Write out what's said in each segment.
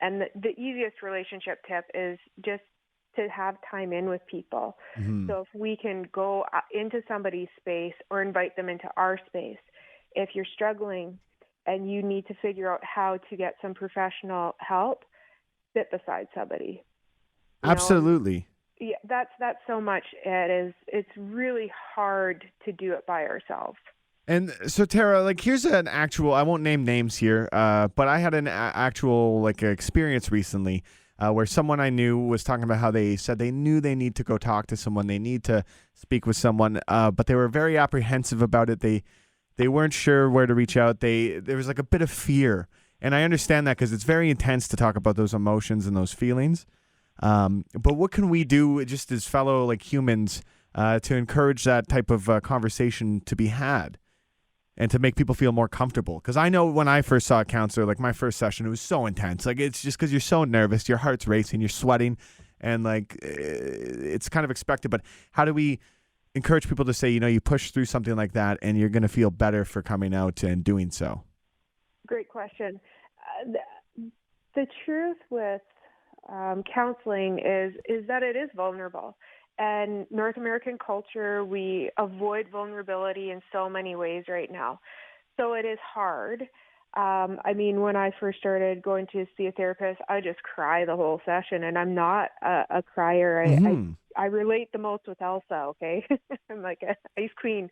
And the easiest relationship tip is just to have time in with people. Mm-hmm. So if we can go into somebody's space or invite them into our space, if you're struggling and you need to figure out how to get some professional help, sit beside somebody. Absolutely. Yeah, that's so much. It's really hard to do it by ourselves. And so, Tara, like, here's an actual, I won't name names here, but I had an actual, like, experience recently where someone I knew was talking about how they said they knew they need to go talk to someone, they need to speak with someone, but they were very apprehensive about it. They weren't sure where to reach out. There was, like, a bit of fear. And I understand that because it's very intense to talk about those emotions and those feelings. But what can we do just as fellow, like, humans to encourage that type of conversation to be had? And to make people feel more comfortable. Because I know when I first saw a counselor, like my first session, it was so intense. Like, it's just because you're so nervous, your heart's racing, you're sweating, and like it's kind of expected. But how do we encourage people to say, you push through something like that and you're going to feel better for coming out and doing so? Great question. The truth with counseling is that it is vulnerable. And North American culture, we avoid vulnerability in so many ways right now. So it is hard. When I first started going to see a therapist, I just cry the whole session, and I'm not a crier. I relate the most with Elsa, okay? I'm like an ice queen.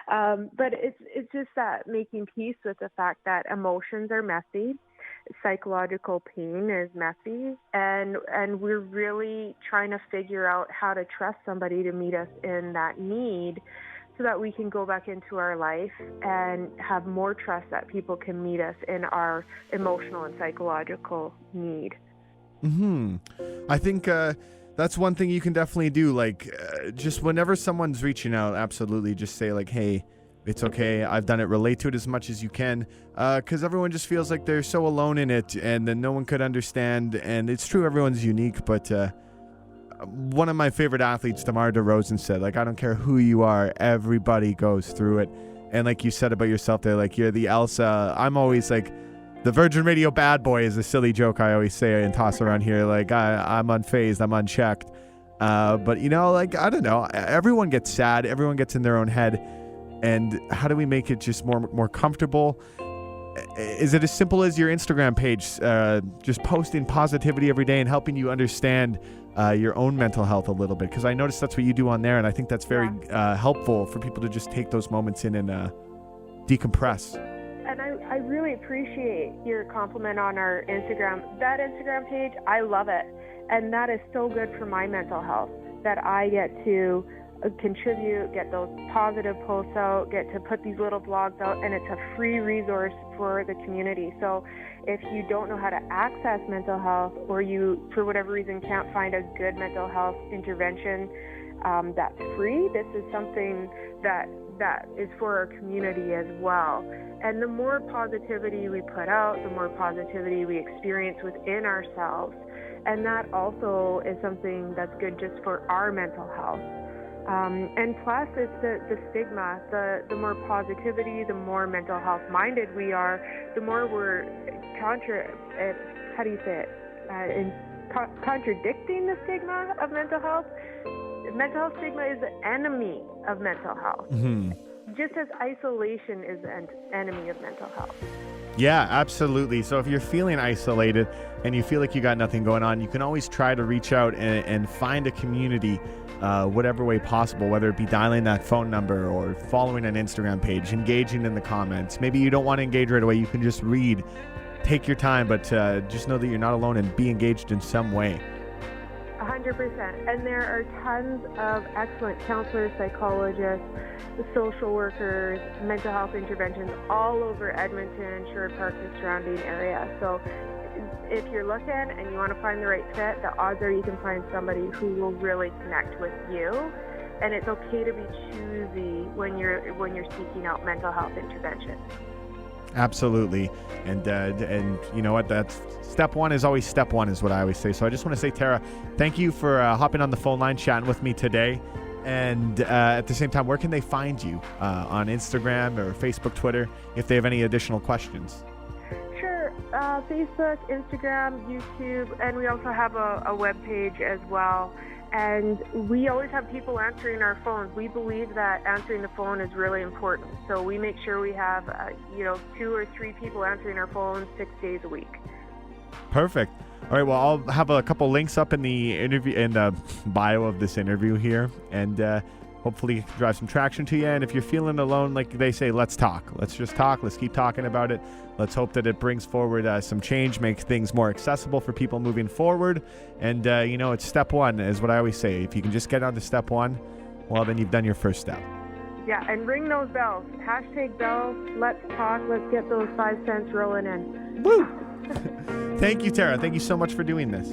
But it's just that making peace with the fact that emotions are messy. Psychological pain is messy, and we're really trying to figure out how to trust somebody to meet us in that need so that we can go back into our life and have more trust that people can meet us in our emotional and psychological need. I think that's one thing you can definitely do. Like, just whenever someone's reaching out, absolutely just say, like, hey, it's okay. I've done it. Relate to it as much as you can, because everyone just feels like they're so alone in it, and then no one could understand. And it's true, everyone's unique. But one of my favorite athletes, DeMar DeRozan, said, like, I don't care who you are, everybody goes through it. And like you said about yourself there, like, you're the Elsa. I'm always like, the Virgin Radio bad boy is a silly joke I always say and toss around here. Like, I'm unfazed, I'm unchecked. But like, I don't know. Everyone gets sad. Everyone gets in their own head. And how do we make it just more comfortable? Is it as simple as your Instagram page, just posting positivity every day and helping you understand your own mental health a little bit? Because I noticed that's what you do on there, and I think that's very helpful for people to just take those moments in and decompress. And I really appreciate your compliment on our Instagram. That Instagram page, I love it. And that is so good for my mental health, that I get to contribute, get those positive posts out, get to put these little blogs out, and it's a free resource for the community. So if you don't know how to access mental health, or you, for whatever reason, can't find a good mental health intervention that's free, this is something that is for our community as well. And the more positivity we put out, the more positivity we experience within ourselves. And that also is something that's good just for our mental health. And plus, it's the stigma. The more positivity, the more mental health minded we are, the more we're contradicting the stigma of mental health. Mental health stigma is the enemy of mental health, just as isolation is an enemy of mental health. Yeah, absolutely. So if you're feeling isolated and you feel like you got nothing going on, you can always try to reach out and find a community, whatever way possible, whether it be dialing that phone number or following an Instagram page, engaging in the comments. Maybe you don't want to engage right away. You can just read, take your time, but just know that you're not alone and be engaged in some way. 100%. And there are tons of excellent counselors, psychologists, social workers, mental health interventions all over Edmonton, Sherwood Park, and surrounding area. So if you're looking and you want to find the right fit, the odds are you can find somebody who will really connect with you. And it's okay to be choosy when you're seeking out mental health intervention. Absolutely. And you know what? That's step one is always step one, is what I always say. So I just want to say, Tara, thank you for hopping on the phone line, chatting with me today. And at the same time, where can they find you on Instagram or Facebook, Twitter, if they have any additional questions? Sure. Facebook, Instagram, YouTube, and we also have a web page as well. And we always have people answering our phones. We believe that answering the phone is really important. So we make sure we have, 2 or 3 people answering our phones 6 days a week. Perfect. All right. Well, I'll have a couple links up in the interview, in the bio of this interview here, and hopefully drive some traction to you. And if you're feeling alone, like they say, let's talk. Let's just talk. Let's keep talking about it. Let's hope that it brings forward some change, makes things more accessible for people moving forward. And, it's step one is what I always say. If you can just get on to step one, well, then you've done your first step. Yeah, and ring those bells. #bells. Let's talk. Let's get those 5 cents rolling in. Woo! Thank you, Tara. Thank you so much for doing this.